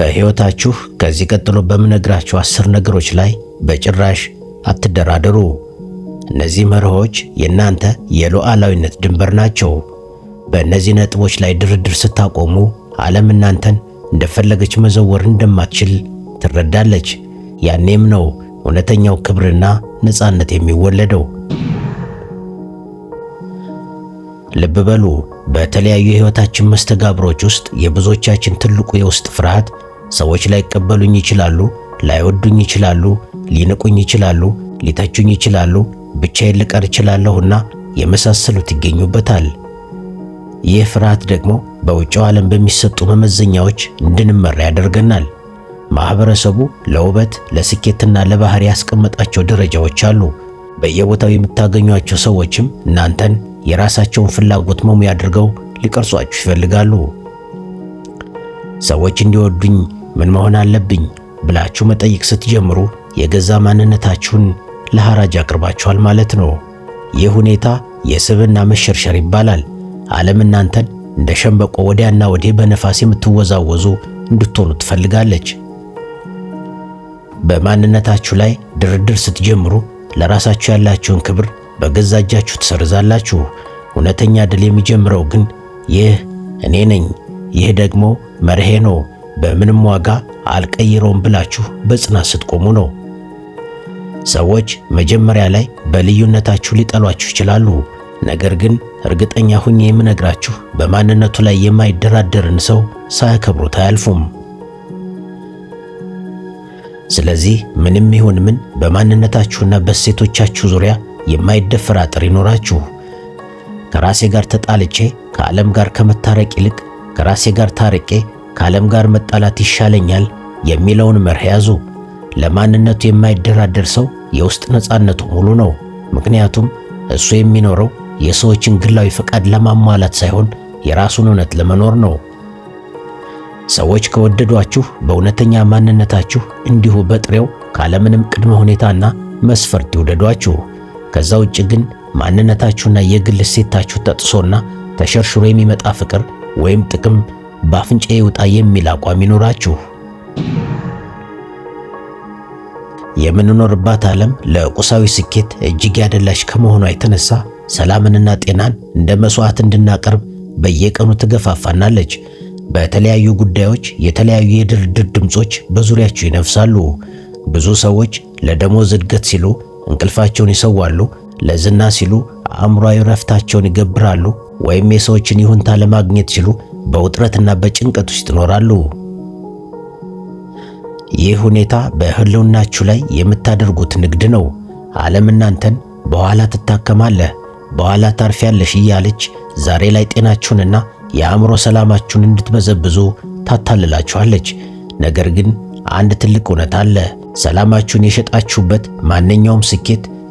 በሕይወታችሁ ከዚህ ቀጥሎ በምነግራችሁ 10 ነገሮች ላይ በጭራሽ አትደራደሩ። እነዚህ መርሆች የእናንተ የሉዓላዊነት ድንበር ናቸው። በእነዚህ ነጥቦች ላይ ድርድር ስታቆሙ ዓለም እናንተን እንደፈለገች መዘወር እንደማትችል ትረዳለች። ያኔም ነው እውነተኛው ክብርና ነፃነት የሚወለደው። ልብ በሉ፣ በተለያዩ የሕይወታችን መስተጋብሮች ውስጥ የብዙዎቻችን ትልቁ የውስጥ ፍርሃት ሰዎች ላይቀበሉኝ ይችላሉ፣ ላይወዱኝ ይችላሉ፣ ሊንቁኝ ይችላሉ፣ ሊተቹኝ ይችላሉ፣ ብቻዬን ልቀር እችላለሁና የመሳሰሉት ይገኙበታል። ይህ ፍርሃት ደግሞ በውጭው ዓለም በሚሰጡ መመዘኛዎች እንድንመራ ያደርገናል። ማህበረሰቡ ለውበት፣ ለስኬትና ለባህሪ ያስቀመጣቸው ደረጃዎች አሉ። በየቦታው የምታገኟቸው ሰዎችም እናንተን የራሳቸውን ፍላጎት መሙያ አድርገው ሊቀርጿችሁ ይፈልጋሉ። ሰዎች እንዲወዱኝ ምን መሆን አለብኝ ብላችሁ መጠየቅ ስትጀምሩ የገዛ ማንነታችሁን ለሐራጅ አቅርባችኋል ማለት ነው። ይህ ሁኔታ የስብዕና መሸርሸር ይባላል። ዓለም እናንተን እንደ ሸምበቆ ወዲያና ወዲህ በነፋስ የምትወዛወዙ እንድትሆኑ ትፈልጋለች። በማንነታችሁ ላይ ድርድር ስትጀምሩ ለራሳችሁ ያላችሁን ክብር በገዛ እጃችሁ ትሰርዛላችሁ። እውነተኛ ድል የሚጀምረው ግን ይህ እኔ ነኝ፣ ይህ ደግሞ መርሄ ነው፣ በምንም ዋጋ አልቀይረውም ብላችሁ በጽናት ስትቆሙ ነው። ሰዎች መጀመሪያ ላይ በልዩነታችሁ ሊጠሏችሁ ይችላሉ። ነገር ግን እርግጠኛ ሁኜ የምነግራችሁ በማንነቱ ላይ የማይደራደርን ሰው ሳያከብሩት አያልፉም። ስለዚህ ምንም ይሁን ምን በማንነታችሁና በእሴቶቻችሁ ዙሪያ የማይደፈር አጥር ይኖራችሁ። ከራሴ ጋር ተጣልቼ ከዓለም ጋር ከመታረቅ ይልቅ ከራሴ ጋር ታርቄ ከዓለም ጋር መጣላት ይሻለኛል የሚለውን መርህ ያዙ። ለማንነቱ የማይደራደር ሰው የውስጥ ነፃነቱ ሙሉ ነው። ምክንያቱም እሱ የሚኖረው የሰዎችን ግላዊ ፈቃድ ለማሟላት ሳይሆን የራሱን እውነት ለመኖር ነው። ሰዎች ከወደዷችሁ በእውነተኛ ማንነታችሁ እንዲሁ በጥሬው ካለምንም ቅድመ ሁኔታና መስፈርት ይውደዷችሁ። ከዛ ውጭ ግን ማንነታችሁና የግል እሴታችሁ ተጥሶና ተሸርሽሮ የሚመጣ ፍቅር ወይም ጥቅም በአፍንጫዬ ይውጣ የሚል አቋም ይኖራችሁ። የምንኖርባት ዓለም ለቁሳዊ ስኬት እጅግ ያደላች ከመሆኗ የተነሳ ሰላምንና ጤናን እንደ መስዋዕት እንድናቀርብ በየቀኑ ትገፋፋናለች። በተለያዩ ጉዳዮች የተለያዩ የድርድር ድምጾች በዙሪያችሁ ይነፍሳሉ። ብዙ ሰዎች ለደሞዝ እድገት ሲሉ እንቅልፋቸውን ይሰዋሉ፣ ለዝና ሲሉ አእምሯዊ ረፍታቸውን ይገብራሉ፣ ወይም የሰዎችን ይሁንታ ለማግኘት ሲሉ በውጥረትና በጭንቀት ውስጥ ይኖራሉ። ይህ ሁኔታ በህልውናችሁ ላይ የምታደርጉት ንግድ ነው። ዓለም እናንተን በኋላ ትታከማለህ፣ በኋላ ታርፊያለሽ እያለች ዛሬ ላይ ጤናችሁንና የአእምሮ ሰላማችሁን እንድትበዘብዙ ታታልላችኋለች። ነገር ግን አንድ ትልቅ እውነት አለ። ሰላማችሁን የሸጣችሁበት ማንኛውም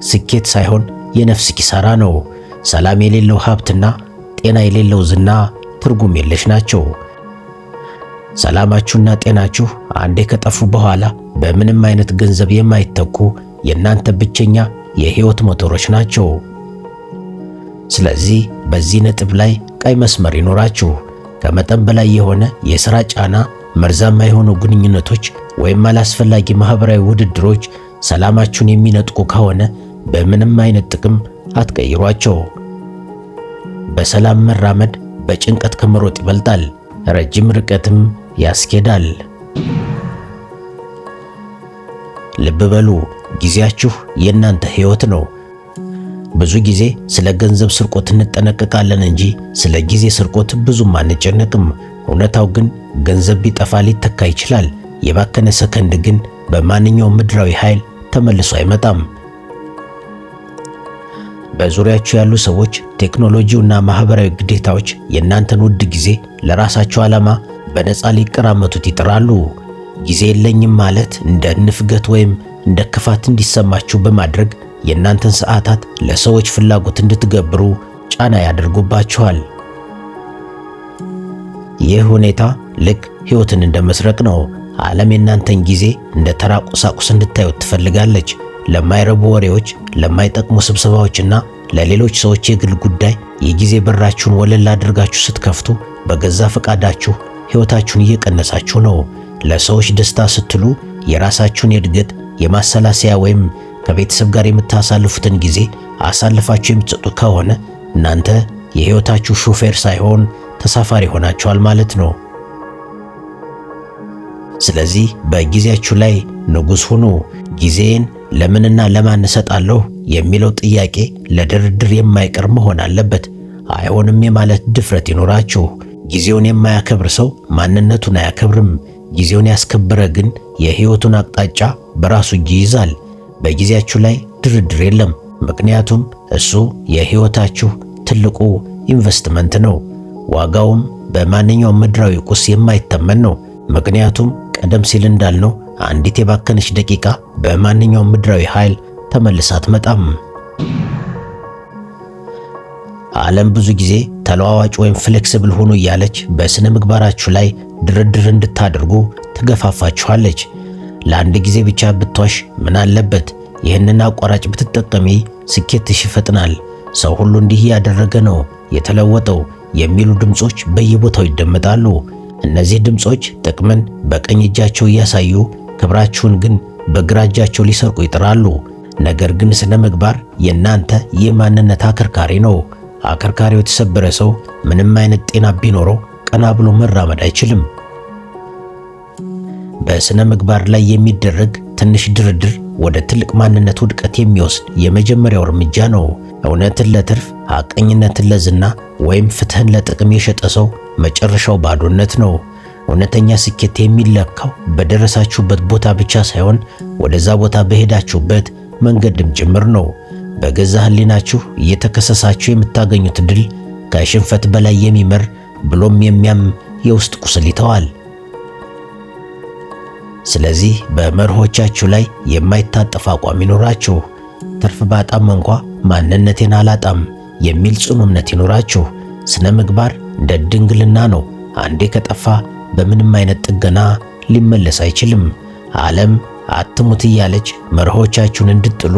ስኬት ሳይሆን የነፍስ ኪሳራ ነው። ሰላም የሌለው ሀብትና ጤና የሌለው ዝና ትርጉም የለሽ ናቸው። ሰላማችሁና ጤናችሁ አንዴ ከጠፉ በኋላ በምንም አይነት ገንዘብ የማይተኩ የእናንተ ብቸኛ የህይወት ሞተሮች ናቸው። ስለዚህ በዚህ ነጥብ ላይ ቀይ መስመር ይኖራችሁ። ከመጠን በላይ የሆነ የሥራ ጫና፣ መርዛማ የሆኑ ግንኙነቶች ወይም አላስፈላጊ ማህበራዊ ውድድሮች ሰላማችሁን የሚነጥቁ ከሆነ በምንም አይነት ጥቅም አትቀይሯቸው። በሰላም መራመድ በጭንቀት ከመሮጥ ይበልጣል፣ ረጅም ርቀትም ያስኬዳል። ልብ በሉ፣ ጊዜያችሁ የእናንተ ሕይወት ነው። ብዙ ጊዜ ስለ ገንዘብ ስርቆት እንጠነቀቃለን እንጂ ስለ ጊዜ ስርቆት ብዙም አንጨነቅም። እውነታው ግን ገንዘብ ቢጠፋ ሊተካ ይችላል። የባከነ ሰከንድ ግን በማንኛውም ምድራዊ ኃይል ተመልሶ አይመጣም። በዙሪያችሁ ያሉ ሰዎች፣ ቴክኖሎጂውና ማህበራዊ ግዴታዎች የእናንተን ውድ ጊዜ ለራሳቸው ዓላማ በነፃ ሊቀራመቱት ይጥራሉ። ጊዜ የለኝም ማለት እንደ ንፍገት ወይም እንደ ክፋት እንዲሰማችሁ በማድረግ የእናንተን ሰዓታት ለሰዎች ፍላጎት እንድትገብሩ ጫና ያደርጉባችኋል። ይህ ሁኔታ ልክ ሕይወትን እንደ መስረቅ ነው። ዓለም የእናንተን ጊዜ እንደ ተራ ቁሳቁስ እንድታዩት ትፈልጋለች። ለማይረቡ ወሬዎች፣ ለማይጠቅሙ ስብሰባዎችና ለሌሎች ሰዎች የግል ጉዳይ የጊዜ በራችሁን ወለል አድርጋችሁ ስትከፍቱ በገዛ ፈቃዳችሁ ሕይወታችሁን እየቀነሳችሁ ነው። ለሰዎች ደስታ ስትሉ የራሳችሁን የእድገት የማሰላሰያ ወይም ከቤተሰብ ጋር የምታሳልፉትን ጊዜ አሳልፋችሁ የምትሰጡ ከሆነ እናንተ የሕይወታችሁ ሹፌር ሳይሆን ተሳፋሪ ሆናችኋል ማለት ነው። ስለዚህ በጊዜያችሁ ላይ ንጉሥ ሁኑ። ጊዜን ለምንና ለማን እሰጣለሁ የሚለው ጥያቄ ለድርድር የማይቀር መሆን አለበት። አይሆንም የማለት ድፍረት ይኖራችሁ። ጊዜውን የማያከብር ሰው ማንነቱን አያከብርም። ጊዜውን ያስከበረ ግን የሕይወቱን አቅጣጫ በራሱ እጅ ይይዛል። በጊዜያችሁ ላይ ድርድር የለም፣ ምክንያቱም እሱ የሕይወታችሁ ትልቁ ኢንቨስትመንት ነው። ዋጋውም በማንኛውም ምድራዊ ቁስ የማይተመን ነው። ምክንያቱም ቀደም ሲል እንዳልነው አንዲት የባከነች ደቂቃ በማንኛውም ምድራዊ ኃይል ተመልሳ አትመጣም። ዓለም ብዙ ጊዜ ተለዋዋጭ ወይም ፍሌክሲብል ሆኑ እያለች በስነ ምግባራችሁ ላይ ድርድር እንድታደርጉ ትገፋፋችኋለች። ለአንድ ጊዜ ብቻ ብትዋሽ ምን አለበት? ይህንን አቋራጭ ብትጠቀሚ ስኬትሽ ይፈጥናል። ሰው ሁሉ እንዲህ ያደረገ ነው የተለወጠው የሚሉ ድምጾች በየቦታው ይደመጣሉ። እነዚህ ድምጾች ጥቅምን በቀኝ እጃቸው እያሳዩ ክብራችሁን ግን በግራ እጃቸው ሊሰርቁ ይጥራሉ። ነገር ግን ስነ ምግባር የእናንተ የማንነት አከርካሪ ነው። አከርካሪው የተሰበረ ሰው ምንም አይነት ጤና ቢኖረው ቀና ብሎ መራመድ አይችልም። በስነ ምግባር ላይ የሚደረግ ትንሽ ድርድር ወደ ትልቅ ማንነት ውድቀት የሚወስድ የመጀመሪያው እርምጃ ነው። እውነትን ለትርፍ፣ ሐቀኝነትን ለዝና ወይም ፍትህን ለጥቅም የሸጠ ሰው መጨረሻው ባዶነት ነው። እውነተኛ ስኬት የሚለካው በደረሳችሁበት ቦታ ብቻ ሳይሆን ወደዛ ቦታ በሄዳችሁበት መንገድም ጭምር ነው። በገዛ ህሊናችሁ እየተከሰሳችሁ የምታገኙት ድል ከሽንፈት በላይ የሚመር ብሎም የሚያም የውስጥ ቁስል ይተዋል። ስለዚህ በመርሆቻችሁ ላይ የማይታጠፍ አቋም ይኖራችሁ። ትርፍ ባጣም እንኳ ማንነቴን አላጣም የሚል ጽኑ እምነት ይኖራችሁ። ስነ ምግባር እንደ ድንግልና ነው። አንዴ ከጠፋ በምንም አይነት ጥገና ሊመለስ አይችልም። ዓለም አትሙት እያለች መርሆቻችሁን እንድትጥሉ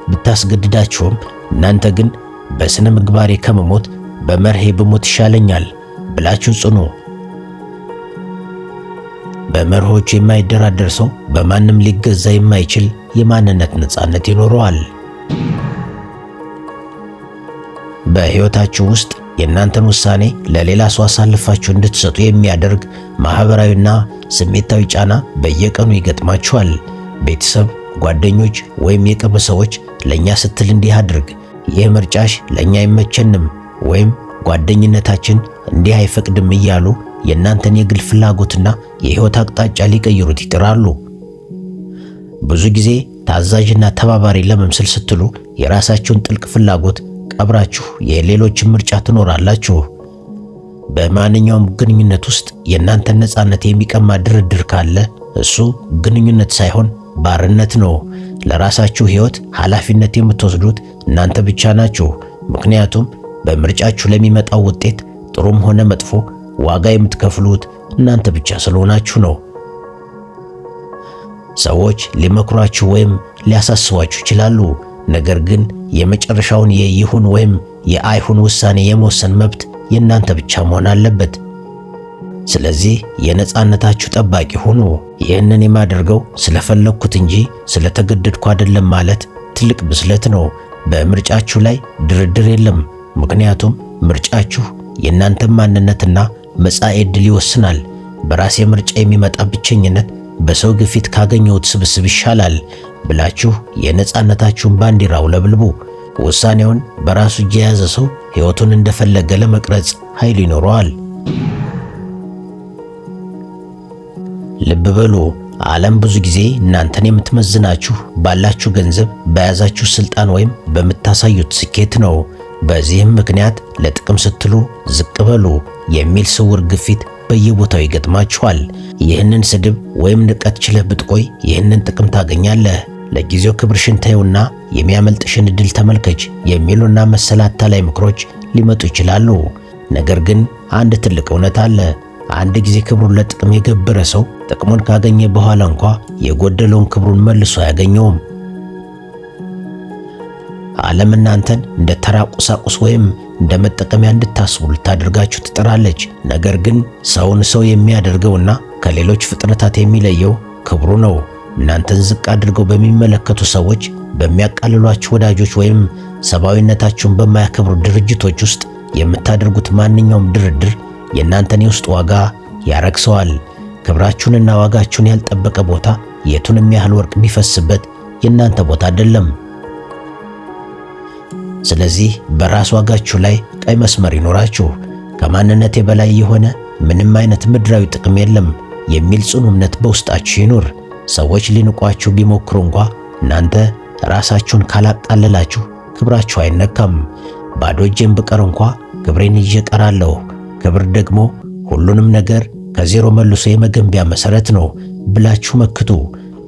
ብታስገድዳችሁም እናንተ ግን በስነ ምግባሬ ከመሞት በመርሄ ብሞት ይሻለኛል ብላችሁ ጽኑ። በመርሆቹ የማይደራደር ሰው በማንም ሊገዛ የማይችል የማንነት ነፃነት ይኖረዋል። በሕይወታችሁ ውስጥ የእናንተን ውሳኔ ለሌላ ሰው አሳልፋችሁ እንድትሰጡ የሚያደርግ ማህበራዊና ስሜታዊ ጫና በየቀኑ ይገጥማችኋል። ቤተሰብ፣ ጓደኞች ወይም የቅርብ ሰዎች ለኛ ስትል እንዲህ አድርግ፣ ይህ ምርጫሽ ለኛ አይመቸንም ወይም ጓደኝነታችን እንዲህ አይፈቅድም እያሉ የእናንተን የግል ፍላጎትና የሕይወት አቅጣጫ ሊቀይሩት ይጥራሉ። ብዙ ጊዜ ታዛዥና ተባባሪ ለመምሰል ስትሉ የራሳችሁን ጥልቅ ፍላጎት ቀብራችሁ የሌሎችን ምርጫ ትኖራላችሁ። በማንኛውም ግንኙነት ውስጥ የእናንተን ነፃነት የሚቀማ ድርድር ካለ እሱ ግንኙነት ሳይሆን ባርነት ነው። ለራሳችሁ ሕይወት ኃላፊነት የምትወስዱት እናንተ ብቻ ናችሁ። ምክንያቱም በምርጫችሁ ለሚመጣው ውጤት ጥሩም ሆነ መጥፎ ዋጋ የምትከፍሉት እናንተ ብቻ ስለሆናችሁ ነው። ሰዎች ሊመክሯችሁ ወይም ሊያሳስቧችሁ ይችላሉ። ነገር ግን የመጨረሻውን የይሁን ወይም የአይሁን ውሳኔ የመወሰን መብት የእናንተ ብቻ መሆን አለበት። ስለዚህ የነፃነታችሁ ጠባቂ ሁኑ። ይህንን የማደርገው ስለፈለግኩት እንጂ ስለተገደድኩ አይደለም ማለት ትልቅ ብስለት ነው። በምርጫችሁ ላይ ድርድር የለም፣ ምክንያቱም ምርጫችሁ የእናንተን ማንነትና መጻኤ ዕድል ይወስናል። በራሴ ምርጫ የሚመጣ ብቸኝነት በሰው ግፊት ካገኘሁት ስብስብ ይሻላል ብላችሁ የነፃነታችሁን ባንዲራ አውለብልቡ። ውሳኔውን በራሱ እጅ የያዘ ሰው ሕይወቱን እንደፈለገ ለመቅረጽ ኃይል ይኖረዋል። ልብ በሉ፣ ዓለም ብዙ ጊዜ እናንተን የምትመዝናችሁ ባላችሁ ገንዘብ፣ በያዛችሁ ስልጣን ወይም በምታሳዩት ስኬት ነው። በዚህም ምክንያት ለጥቅም ስትሉ ዝቅ በሉ የሚል ስውር ግፊት በየቦታው ይገጥማችኋል። ይህንን ስድብ ወይም ንቀት ችለህ ብትቆይ ይህንን ጥቅም ታገኛለህ። ለጊዜው ክብርሽን ተይውና የሚያመልጥሽን ዕድል ተመልከች የሚሉና መሰል አታላይ ምክሮች ሊመጡ ይችላሉ። ነገር ግን አንድ ትልቅ እውነት አለ። አንድ ጊዜ ክብሩን ለጥቅም የገበረ ሰው ጥቅሙን ካገኘ በኋላ እንኳ የጎደለውን ክብሩን መልሶ አያገኘውም። ዓለም እናንተን እንደ ተራ ቁሳቁስ ወይም እንደ መጠቀሚያ እንድታስቡ ልታደርጋችሁ ትጥራለች። ነገር ግን ሰውን ሰው የሚያደርገውና ከሌሎች ፍጥረታት የሚለየው ክብሩ ነው። እናንተን ዝቅ አድርገው በሚመለከቱ ሰዎች፣ በሚያቃልሏችሁ ወዳጆች ወይም ሰብአዊነታችሁን በማያከብሩ ድርጅቶች ውስጥ የምታደርጉት ማንኛውም ድርድር የእናንተን የውስጥ ዋጋ ያረክሰዋል። ክብራችሁንና ዋጋችሁን ያልጠበቀ ቦታ የቱንም ያህል ወርቅ ቢፈስበት የእናንተ ቦታ አይደለም። ስለዚህ በራስ ዋጋችሁ ላይ ቀይ መስመር ይኖራችሁ። ከማንነቴ በላይ የሆነ ምንም አይነት ምድራዊ ጥቅም የለም የሚል ጽኑ እምነት በውስጣችሁ ይኑር። ሰዎች ሊንቋችሁ ቢሞክሩ እንኳ እናንተ ራሳችሁን ካላቃለላችሁ ክብራችሁ አይነካም። ባዶ እጄን ብቀር እንኳ ክብሬን ይዤ እቀራለሁ። ክብር ደግሞ ሁሉንም ነገር ከዜሮ መልሶ የመገንቢያ መሰረት ነው ብላችሁ መክቱ።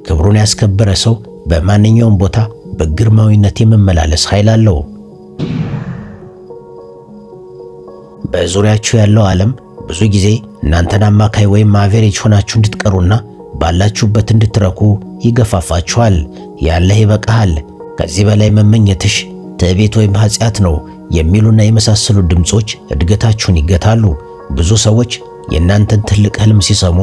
ክብሩን ያስከበረ ሰው በማንኛውም ቦታ በግርማዊነት የመመላለስ ኃይል አለው። በዙሪያችሁ ያለው ዓለም ብዙ ጊዜ እናንተን አማካይ ወይም አቬሬጅ ሆናችሁ እንድትቀሩና ባላችሁበት እንድትረኩ ይገፋፋችኋል። ያለህ ይበቃሃል፣ ከዚህ በላይ መመኘትሽ ትዕቢት ወይም ኃጢአት ነው የሚሉና የመሳሰሉ ድምጾች እድገታችሁን ይገታሉ። ብዙ ሰዎች የእናንተን ትልቅ ህልም ሲሰሙ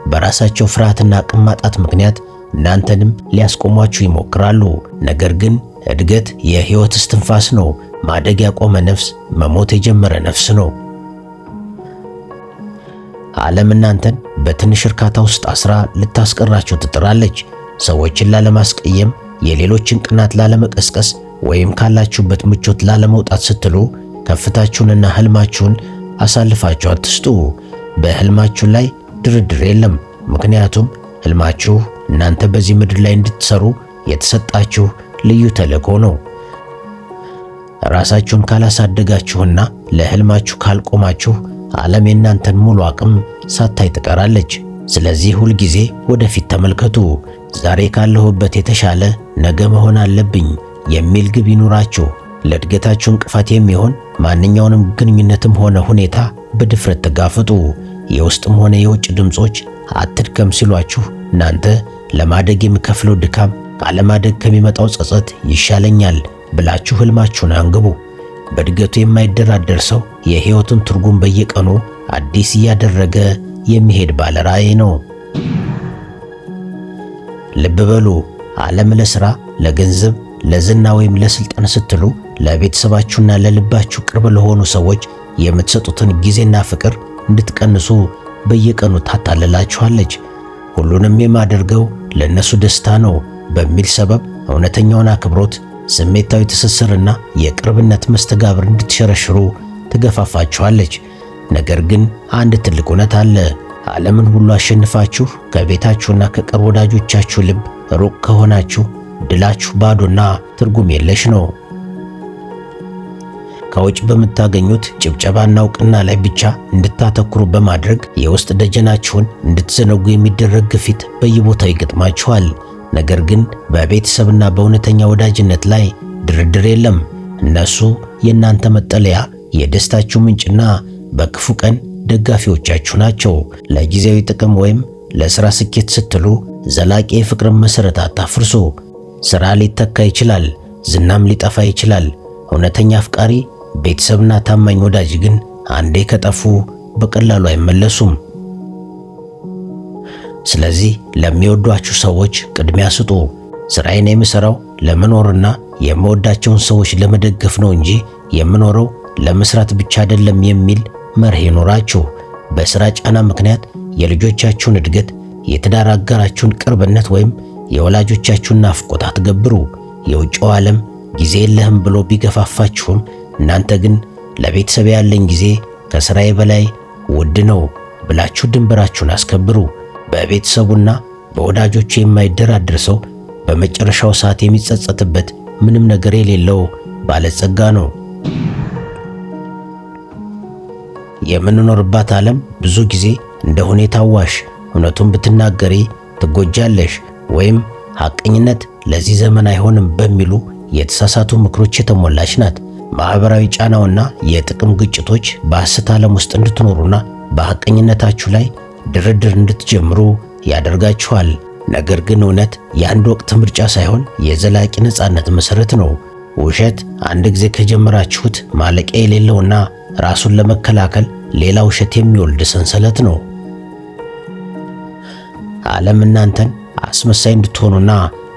በራሳቸው ፍርሃትና አቅም ማጣት ምክንያት እናንተንም ሊያስቆሟችሁ ይሞክራሉ። ነገር ግን እድገት የሕይወት እስትንፋስ ነው። ማደግ ያቆመ ነፍስ መሞት የጀመረ ነፍስ ነው። ዓለም እናንተን በትንሽ እርካታ ውስጥ አስራ ልታስቀራችሁ ትጥራለች። ሰዎችን ላለማስቀየም፣ የሌሎችን ቅናት ላለመቀስቀስ ወይም ካላችሁበት ምቾት ላለመውጣት ስትሉ ከፍታችሁንና ህልማችሁን አሳልፋችሁ አትስጡ። በህልማችሁ ላይ ድርድር የለም፣ ምክንያቱም ህልማችሁ እናንተ በዚህ ምድር ላይ እንድትሰሩ የተሰጣችሁ ልዩ ተልእኮ ነው። ራሳችሁን ካላሳደጋችሁና ለህልማችሁ ካልቆማችሁ ዓለም የእናንተን ሙሉ አቅም ሳታይ ትቀራለች። ስለዚህ ሁልጊዜ ወደፊት ተመልከቱ። ዛሬ ካለሁበት የተሻለ ነገ መሆን አለብኝ የሚል ግብ ይኑራችሁ። ለእድገታችሁ እንቅፋት የሚሆን ማንኛውንም ግንኙነትም ሆነ ሁኔታ በድፍረት ተጋፈጡ። የውስጥም ሆነ የውጭ ድምጾች አትድከም ሲሏችሁ እናንተ ለማደግ የሚከፍለው ድካም ካለማደግ ከሚመጣው ጸጸት ይሻለኛል ብላችሁ ህልማችሁን አንግቡ። በእድገቱ የማይደራደር ሰው የሕይወቱን ትርጉም በየቀኑ አዲስ እያደረገ የሚሄድ ባለ ራዕይ ነው። ልብ በሉ፣ ዓለም ለሥራ፣ ለገንዘብ፣ ለዝና ወይም ለስልጣን ስትሉ ለቤተሰባችሁና ለልባችሁ ቅርብ ለሆኑ ሰዎች የምትሰጡትን ጊዜና ፍቅር እንድትቀንሱ በየቀኑ ታታልላችኋለች። ሁሉንም የማደርገው ለነሱ ደስታ ነው በሚል ሰበብ እውነተኛውን አክብሮት፣ ስሜታዊ ትስስርና የቅርብነት መስተጋብር እንድትሸረሽሩ ትገፋፋችኋለች። ነገር ግን አንድ ትልቅ እውነት አለ። ዓለምን ሁሉ አሸንፋችሁ ከቤታችሁና ከቅርብ ወዳጆቻችሁ ልብ ሩቅ ከሆናችሁ ድላችሁ ባዶና ትርጉም የለሽ ነው። ከውጭ በምታገኙት ጭብጨባና እውቅና ላይ ብቻ እንድታተኩሩ በማድረግ የውስጥ ደጀናችሁን እንድትዘነጉ የሚደረግ ግፊት በየቦታው ይገጥማችኋል። ነገር ግን በቤተሰብና በእውነተኛ ወዳጅነት ላይ ድርድር የለም። እነሱ የእናንተ መጠለያ፣ የደስታችሁ ምንጭና በክፉ ቀን ደጋፊዎቻችሁ ናቸው። ለጊዜያዊ ጥቅም ወይም ለሥራ ስኬት ስትሉ ዘላቂ የፍቅርን መሠረት አታፍርሱ። ሥራ ሊተካ ይችላል፣ ዝናም ሊጠፋ ይችላል። እውነተኛ አፍቃሪ፣ ቤተሰብና ታማኝ ወዳጅ ግን አንዴ ከጠፉ በቀላሉ አይመለሱም። ስለዚህ ለሚወዷችሁ ሰዎች ቅድሚያ ስጡ። ሥራዬን የምሠራው ለመኖርና የምወዳቸውን ሰዎች ለመደገፍ ነው እንጂ የምኖረው ለመስራት ብቻ አይደለም የሚል መርህ ይኖራችሁ። በሥራ ጫና ምክንያት የልጆቻችሁን እድገት፣ የትዳር አጋራችሁን ቅርብነት ወይም የወላጆቻችሁን ናፍቆት አትገብሩ። የውጭው ዓለም ጊዜ የለህም ብሎ ቢገፋፋችሁም እናንተ ግን ለቤተሰብ ያለኝ ጊዜ ከሥራዬ በላይ ውድ ነው ብላችሁ ድንበራችሁን አስከብሩ። በቤተሰቡና በወዳጆቹ የማይደራደር ሰው በመጨረሻው ሰዓት የሚጸጸትበት ምንም ነገር የሌለው ባለጸጋ ነው። የምንኖርባት ዓለም ብዙ ጊዜ እንደ ሁኔታው ዋሽ፣ እውነቱን ብትናገሪ ትጎጃለሽ ወይም ሐቀኝነት ለዚህ ዘመን አይሆንም በሚሉ የተሳሳቱ ምክሮች የተሞላች ናት። ማኅበራዊ ጫናውና የጥቅም ግጭቶች በሐሰት ዓለም ውስጥ እንድትኖሩና በሐቀኝነታችሁ ላይ ድርድር እንድትጀምሩ ያደርጋችኋል። ነገር ግን እውነት የአንድ ወቅት ምርጫ ሳይሆን የዘላቂ ነጻነት መሠረት ነው። ውሸት አንድ ጊዜ ከጀመራችሁት ማለቂያ የሌለውና ራሱን ለመከላከል ሌላ ውሸት የሚወልድ ሰንሰለት ነው። ዓለም እናንተን አስመሳይ እንድትሆኑና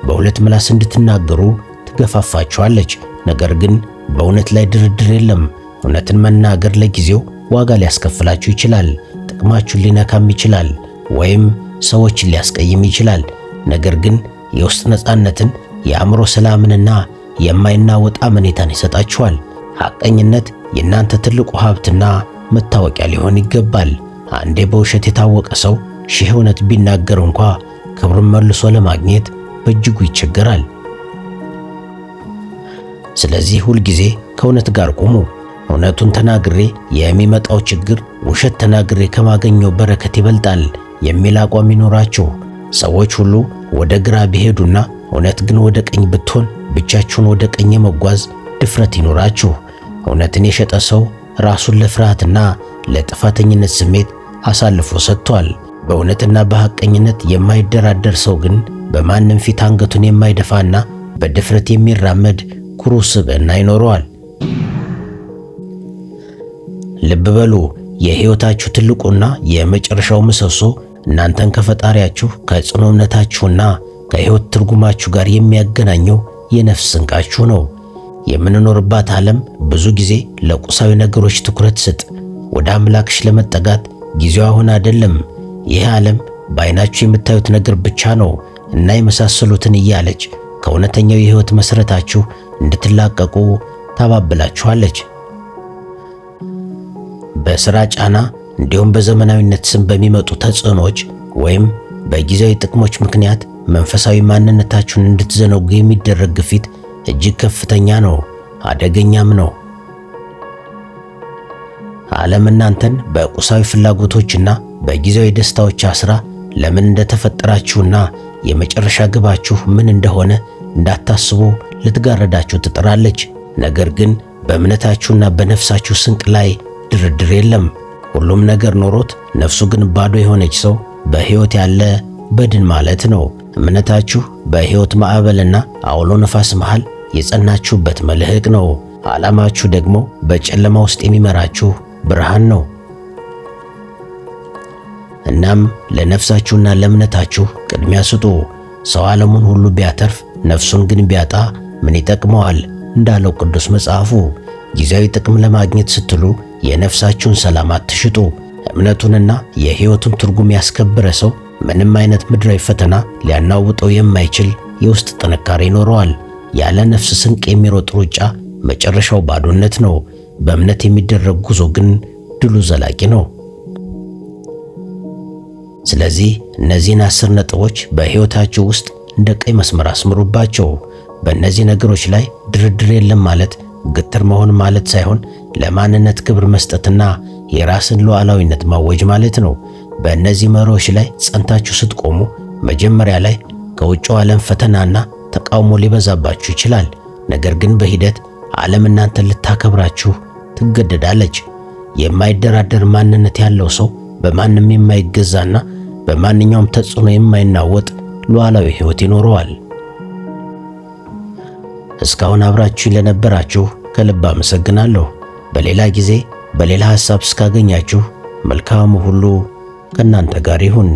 በሁለት ምላስ እንድትናገሩ ትገፋፋችኋለች። ነገር ግን በእውነት ላይ ድርድር የለም። እውነትን መናገር ለጊዜው ዋጋ ሊያስከፍላችሁ ይችላል። ጥቅማችሁን ሊነካም ይችላል፣ ወይም ሰዎችን ሊያስቀይም ይችላል። ነገር ግን የውስጥ ነፃነትን፣ የአእምሮ ሰላምንና የማይናወጥ አመኔታን ይሰጣችኋል። ሐቀኝነት የእናንተ ትልቁ ሀብትና መታወቂያ ሊሆን ይገባል። አንዴ በውሸት የታወቀ ሰው ሺህ እውነት ቢናገር እንኳ ክብሩን መልሶ ለማግኘት በእጅጉ ይቸገራል። ስለዚህ ሁልጊዜ ከእውነት ጋር ቁሙ። እውነቱን ተናግሬ የሚመጣው ችግር ውሸት ተናግሬ ከማገኘው በረከት ይበልጣል የሚል አቋም ይኖራችሁ። ሰዎች ሁሉ ወደ ግራ ቢሄዱና እውነት ግን ወደ ቀኝ ብትሆን ብቻችሁን ወደ ቀኝ የመጓዝ ድፍረት ይኖራችሁ። እውነትን የሸጠ ሰው ራሱን ለፍርሃትና ለጥፋተኝነት ስሜት አሳልፎ ሰጥቷል። በእውነትና በሐቀኝነት የማይደራደር ሰው ግን በማንም ፊት አንገቱን የማይደፋና በድፍረት የሚራመድ ኩሩ ስብዕና ይኖረዋል። ልብ በሉ፣ የሕይወታችሁ ትልቁና የመጨረሻው ምሰሶ እናንተን ከፈጣሪያችሁ ከጽኑ እምነታችሁና ከሕይወት ትርጉማችሁ ጋር የሚያገናኘው የነፍስ ስንቃችሁ ነው። የምንኖርባት ዓለም ብዙ ጊዜ ለቁሳዊ ነገሮች ትኩረት ስጥ። ወደ አምላክሽ ለመጠጋት ጊዜው አሁን አይደለም። ይህ ዓለም በዓይናችሁ የምታዩት ነገር ብቻ ነው እና የመሳሰሉትን እያለች ከእውነተኛው የሕይወት መሠረታችሁ እንድትላቀቁ ታባብላችኋለች። በሥራ ጫና እንዲሁም በዘመናዊነት ስም በሚመጡ ተጽዕኖች ወይም በጊዜያዊ ጥቅሞች ምክንያት መንፈሳዊ ማንነታችሁን እንድትዘነጉ የሚደረግ ግፊት እጅግ ከፍተኛ ነው፣ አደገኛም ነው። ዓለም እናንተን በቁሳዊ ፍላጎቶችና በጊዜያዊ ደስታዎች አስራ ለምን እንደተፈጠራችሁና የመጨረሻ ግባችሁ ምን እንደሆነ እንዳታስቡ ልትጋረዳችሁ ትጥራለች። ነገር ግን በእምነታችሁና በነፍሳችሁ ስንቅ ላይ ድርድር የለም። ሁሉም ነገር ኖሮት ነፍሱ ግን ባዶ የሆነች ሰው በሕይወት ያለ በድን ማለት ነው። እምነታችሁ በሕይወት ማዕበልና አውሎ ነፋስ መሃል የጸናችሁበት መልህቅ ነው። ዓላማችሁ ደግሞ በጨለማ ውስጥ የሚመራችሁ ብርሃን ነው። እናም ለነፍሳችሁና ለእምነታችሁ ቅድሚያ ስጡ። ሰው ዓለሙን ሁሉ ቢያተርፍ ነፍሱን ግን ቢያጣ ምን ይጠቅመዋል? እንዳለው ቅዱስ መጽሐፉ። ጊዜያዊ ጥቅም ለማግኘት ስትሉ የነፍሳችሁን ሰላም አትሽጡ። እምነቱንና የሕይወቱን ትርጉም ያስከበረ ሰው ምንም አይነት ምድራዊ ፈተና ሊያናውጠው የማይችል የውስጥ ጥንካሬ ይኖረዋል። ያለ ነፍስ ስንቅ የሚሮጥ ሩጫ መጨረሻው ባዶነት ነው። በእምነት የሚደረግ ጉዞ ግን ድሉ ዘላቂ ነው። ስለዚህ እነዚህን 10 ነጥቦች በሕይወታችሁ ውስጥ እንደ ቀይ መስመር አስምሩባቸው። በእነዚህ ነገሮች ላይ ድርድር የለም ማለት ግትር መሆን ማለት ሳይሆን ለማንነት ክብር መስጠትና የራስን ሉዓላዊነት ማወጅ ማለት ነው። በእነዚህ መርሆች ላይ ጸንታችሁ ስትቆሙ መጀመሪያ ላይ ከውጭው ዓለም ፈተናና ተቃውሞ ሊበዛባችሁ ይችላል። ነገር ግን በሂደት ዓለም እናንተን ልታከብራችሁ ትገደዳለች። የማይደራደር ማንነት ያለው ሰው በማንም የማይገዛና በማንኛውም ተጽዕኖ የማይናወጥ ሉዓላዊ ሕይወት ይኖረዋል። እስካሁን አብራችሁኝ ለነበራችሁ ከልብ አመሰግናለሁ። በሌላ ጊዜ በሌላ ሐሳብ እስካገኛችሁ መልካሙ ሁሉ ከእናንተ ጋር ይሁን።